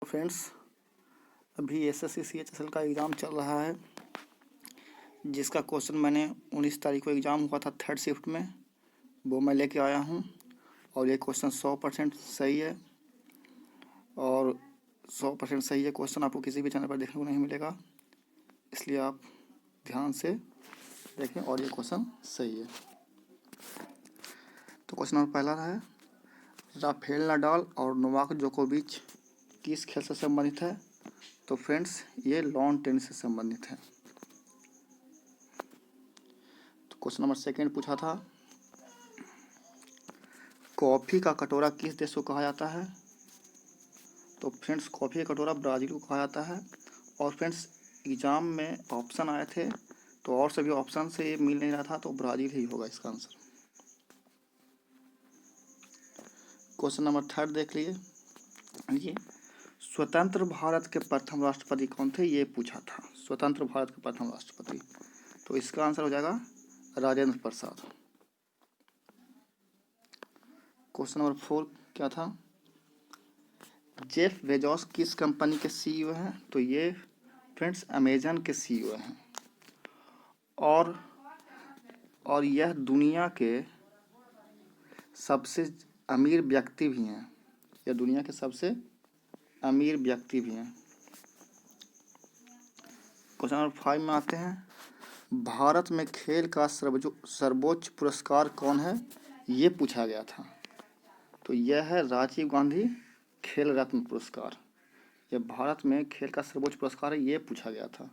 Friends, अभी SSC CHSL का exam चल रहा है, जिसका क्वेश्चन मैंने 19 तारीख को एग्ज़ाम हुआ था थर्ड शिफ्ट में, वो मैं लेके आया हूँ। और ये क्वेश्चन 100% सही है और 100% सही है क्वेश्चन। आपको किसी भी चैनल पर देखने को नहीं मिलेगा, इसलिए आप ध्यान से देखें और ये क्वेश्चन सही है। तो क्वेश्चन नंबर पहला है, राफेल नाडाल और नोवाक जोकोविच किस खेल से संबंधित है? तो फ्रेंड्स, ये लॉन टेनिस से संबंधित है। तो क्वेश्चन नंबर सेकंड पूछा था, कॉफ़ी का कटोरा किस देश को कहा जाता है? तो फ्रेंड्स, कॉफ़ी का कटोरा ब्राज़ील को कहा जाता है। और फ्रेंड्स, एग्ज़ाम में ऑप्शन आए थे, तो और सभी ऑप्शन से ये मिल नहीं रहा था, तो ब्राज़ील ही होगा इसका आंसर। क्वेश्चन नंबर थर्ड देख लीजिए, स्वतंत्र भारत के प्रथम राष्ट्रपति कौन थे? ये पूछा था, स्वतंत्र भारत के प्रथम राष्ट्रपति। तो इसका आंसर हो जाएगा राजेंद्र प्रसाद। क्वेश्चन नंबर 4 क्या था, जेफ बेजोस किस कंपनी के सीईओ हैं? तो ये फ्रेंड्स अमेजन के सीईओ हैं। और यह दुनिया के सबसे अमीर व्यक्ति भी हैं। यह दुनिया के सबसे अमीर व्यक्ति भी हैं। क्वेश्चन नंबर 5 में आते हैं, भारत में खेल का सर्वोच्च पुरस्कार कौन है? ये पूछा गया था। तो यह है राजीव गांधी खेल रत्न पुरस्कार। यह भारत में खेल का सर्वोच्च पुरस्कार है, ये पूछा गया था।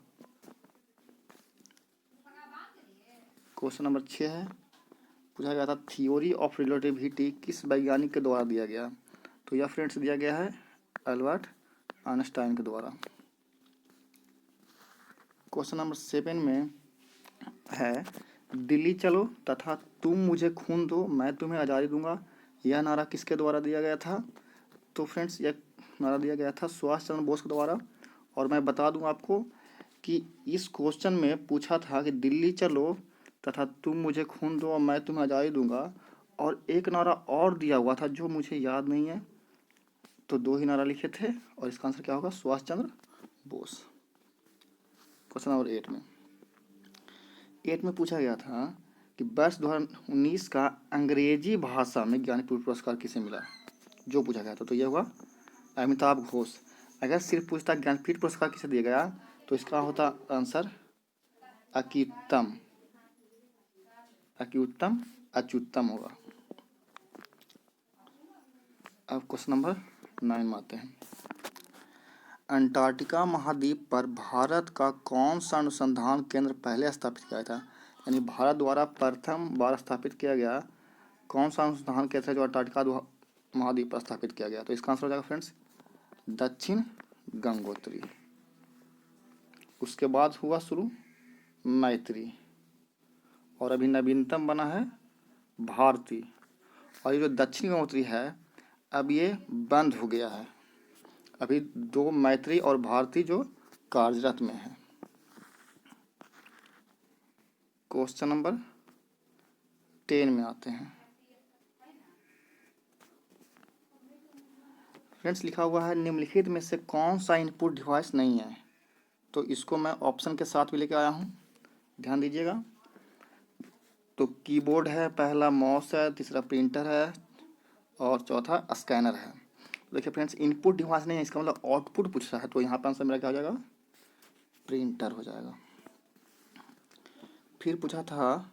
क्वेश्चन नंबर 6 है, पूछा गया था, थ्योरी ऑफ रिलेटिविटी किस वैज्ञानिक के द्वारा दिया गया? तो यह फ्रेंड्स दिया गया है अल्बर्ट आइंस्टाइन के द्वारा। क्वेश्चन नंबर 7 में है, दिल्ली चलो तथा तुम मुझे खून दो मैं तुम्हें आज़ादी दूंगा, यह नारा किसके द्वारा दिया गया था? तो फ्रेंड्स, यह नारा दिया गया था सुभाष चंद्र बोस के द्वारा। और मैं बता दूं आपको कि इस क्वेश्चन में पूछा था कि दिल्ली चलो तथा तुम मुझे खून दो और मैं तुम्हें आज़ादी दूंगा, और एक नारा और दिया हुआ था जो मुझे याद नहीं है। तो 2 ही नारा लिखे थे और इसका आंसर क्या होगा? सुभाष चंद्र बोस। क्वेश्चन नंबर 8 में पूछा गया था कि वर्ष 2019 का अंग्रेजी भाषा में ज्ञानपीठ पुरस्कार किसे मिला? जो पूछा गया था, तो यह हुआ अमिताभ घोष। अगर सिर्फ पूछता ज्ञानपीठ पुरस्कार किसे दिया गया, तो इसका होता आंसर अत्युत्तम अच्युतम होगा। अब क्वेश्चन नंबर 9 में आते हैं, अंटार्कटिका महाद्वीप पर भारत का कौन सा अनुसंधान केंद्र पहले स्थापित किया था? यानी भारत द्वारा प्रथम बार स्थापित किया गया कौन सा अनुसंधान केंद्र है जो अंटार्कटिका महाद्वीप पर स्थापित किया गया? तो इसका आंसर हो जाएगा फ्रेंड्स दक्षिण गंगोत्री। उसके बाद हुआ शुरू मैत्री, और अभी नवीनतम बना है भारती। और ये जो दक्षिण गंगोत्री है, अब ये बंद हो गया है। अभी 2 मैत्री और भारती जो कार्यरत में है। क्वेश्चन नंबर 10 में आते हैं, फ्रेंड्स लिखा हुआ है, निम्नलिखित में से कौन सा इनपुट डिवाइस नहीं है? तो इसको मैं ऑप्शन के साथ भी लेके आया हूँ, ध्यान दीजिएगा। तो कीबोर्ड है, पहला माउस है, तीसरा प्रिंटर है और चौथा स्कैनर है। देखिए फ्रेंड्स, इनपुट डिवाइस नहीं है, इसका मतलब आउटपुट पूछ रहा है, तो यहाँ पर आंसर मेरा क्या हो जाएगा? प्रिंटर हो जाएगा। फिर पूछा था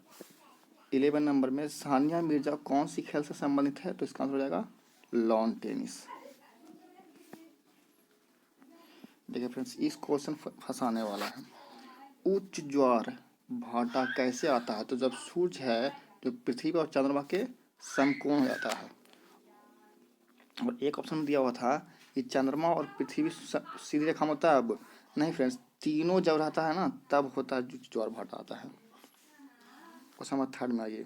11 नंबर में, सानिया मिर्जा कौन सी खेल से संबंधित है? तो इसका आंसर हो जाएगा लॉन टेनिस। देखिए फ्रेंड्स, इस क्वेश्चन फंसाने वाला है। उच्च ज्वार भाटा कैसे आता है? तो जब सूर्य है जो पृथ्वी और चंद्रमा के समकोण हो जाता है। और एक ऑप्शन दिया हुआ था कि चंद्रमा और पृथ्वी सीधी रेखा में होता है। अब नहीं फ्रेंड्स, तीनों जब रहता है ना, तब होता है ज्वार भाटा आता है। क्वेश्चन नंबर 3 में आइए,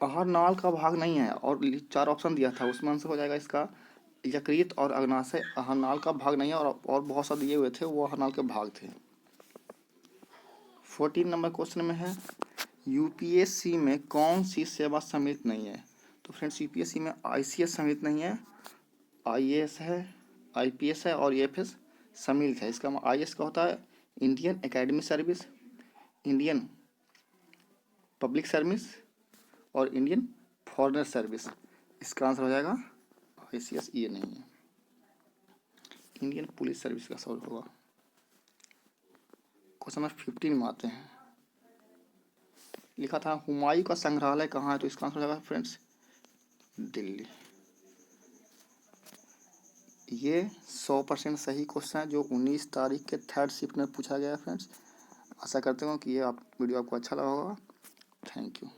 अहरनाल का भाग नहीं है और 4 ऑप्शन दिया था, उसमें आंसर हो जाएगा इसका यकृत और अग्नाशय। अहरनाल का भाग नहीं है, और बहुत सा दिए हुए थे वो अहरनाल के भाग थे। 14 नंबर क्वेश्चन में है, यूपीएससी में कौन सी सेवा सम्मिलित नहीं है? तो फ्रेंड्स, यूपीएससी में आईसीएस सम्मिलित नहीं है, IAS है, IPS है और EFS सम्मिलित है। इसका IAS का होता है Indian academy service, Indian public service और इंडियन फॉरेनर सर्विस। इसका आंसर हो जाएगा ICS, ये नहीं है, इंडियन पुलिस सर्विस का सॉल्व होगा। क्वेश्चन नंबर 15 में आते हैं। लिखा था हुमायूं का संग्रहालय कहाँ है, तो इसका आंसर हो जाएगा फ्रेंड्स दिल्ली। ये 100% सही क्वेश्चन है जो 19 तारीख के थर्ड शिफ्ट में पूछा गया है फ्रेंड्स। आशा करते हो कि ये वीडियो आपको अच्छा लगा होगा। Thank you.